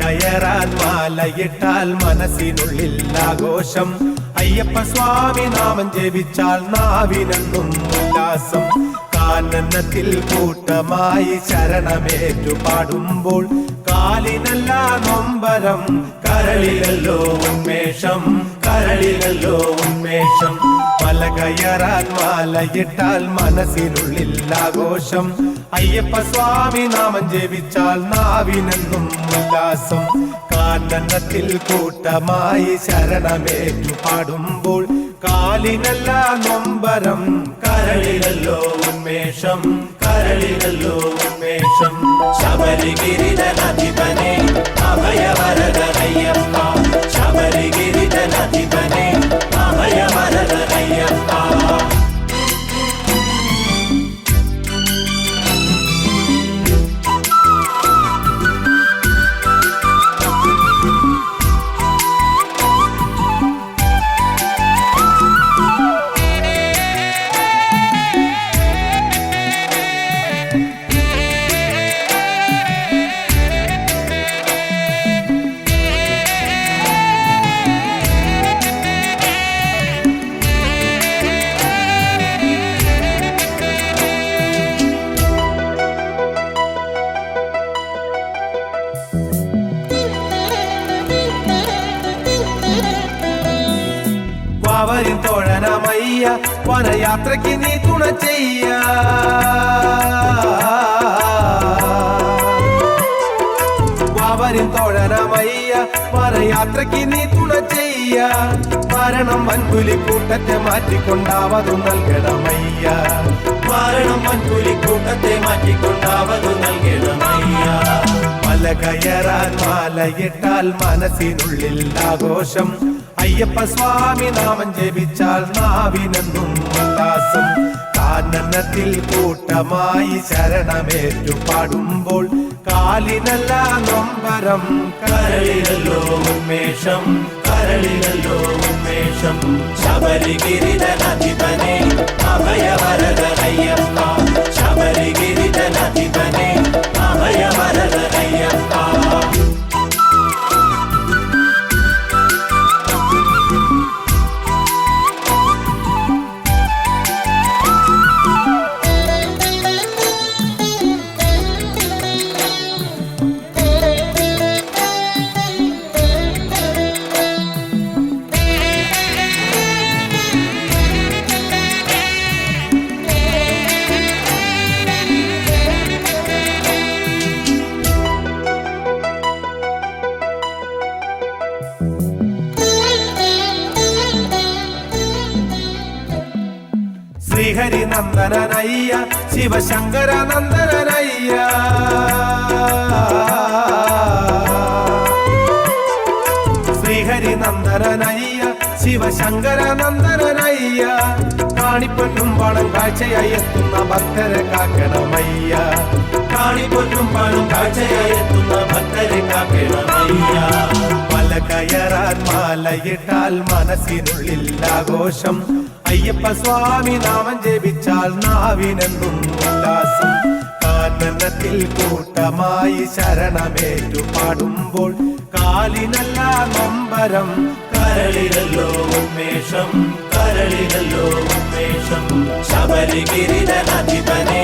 കയറാൻ മാലയിട്ടാൽ മനസ്സിനുള്ളിൽ ആഘോഷം. അയ്യപ്പ സ്വാമി നാമം ജപിച്ചാൽ നാവിനെന്നും ഉല്ലാസം. കാനനത്തിൽ കൂട്ടമായി ശരണമേറ്റു പാടുമ്പോൾ കാലിനല്ല നൊമ്പരം, കരളിലല്ലോ ഉന്മേഷം, കരളിലല്ലോ ഉന്മേഷം. മല കയറാൻ മാലയിട്ടാൽ മനസ്സിനുള്ളിൽ ആഘോഷം. അയ്യപ്പ സ്വാമി നാമം ജപിച്ചാൽ നാവിനെന്നും ഉല്ലാസം. കാനനത്തിൽ കൂട്ടമായി ശരണമേറ്റു പാടുമ്പോൾ കാലിനല്ല നൊമ്പരം, കരളിലല്ലോ ഉന്മേഷം, കരളിലല്ലോ ഉന്മേഷം. ശബരിഗിരിധനാധിപനെ അഭയവരദനയ്യപ്പ, ശബരിഗിരിധനാധിപനെ അഭയവരദനയ്യപ്പ. വാവരിൻ തോഴനമയ്യ, വനയാത്രയ്ക്ക് നീ തുണ ചെയ്യ. വാവരിൻ തോഴനമയ്യ, വനയാത്രയ്ക്ക് നീ തുണ ചെയ്യ. മരണം വൻപുലിക്കൂട്ടത്തെ മാറ്റിക്കൊണ്ടാവതു നൽകണമയ്യ, മരണം വൻപുലിക്കൂട്ടത്തെ മാറ്റിക്കൊണ്ടാവതു നൽകണമയ്യ. മല കയറാൻ മാലയിട്ടാൽ മനസ്സിനുള്ളിൽ ആഘോഷം. അയ്യപ്പ സ്വാമി നാമം ജപിച്ചാൽ നാവിനെന്നും ഉല്ലാസം. കാനനത്തിൽ കൂട്ടമായി ശരണമേറ്റു പാടുമ്പോൾ കാലിനല്ല നൊമ്പരം, കരളിലല്ലോ ഉന്മേഷം, കരളിലല്ലോ ഉന്മേഷം. ശബരിഗിരിധനാധിപനെ അഭയവരദനയ്യപ്പ, ശബരിഗിരിധനാധിപനെ അഭയവരദനയ്യപ്പ. ശ്രീഹരി നന്ദനനയ്യ, ശിവശങ്കര നന്ദനനയ്യ. ശ്രീഹരി നന്ദനനയ്യ, ശിവശങ്കര നന്ദനനയ്യ. കാണിപ്പൊന്നും പണം കാഴ്ചയായി എത്തുന്ന ഭക്തരെ കാക്കണമയ്യ, കാണിപ്പൊന്നും പണം കാഴ്ചയായി എത്തുന്ന ഭക്തരെ കാക്കണമയ്യ. മല കയറാൻ മാലയിട്ടാൽ മനസ്സിനുള്ളിൽ ആഘോഷം. അയ്യപ്പ സ്വാമി നാമം ജപിച്ചാൽ നാവിനെന്നും ഉല്ലാസം. കാനനത്തിൽ കൂട്ടമായി ശരണമേറ്റു പാടുമ്പോൾ കാലിനല്ല നൊമ്പരം, കരളിലല്ലോ ഉന്മേഷം, കരളിലല്ലോ ഉന്മേഷം. ശബരിഗിരിധനാധിപനെ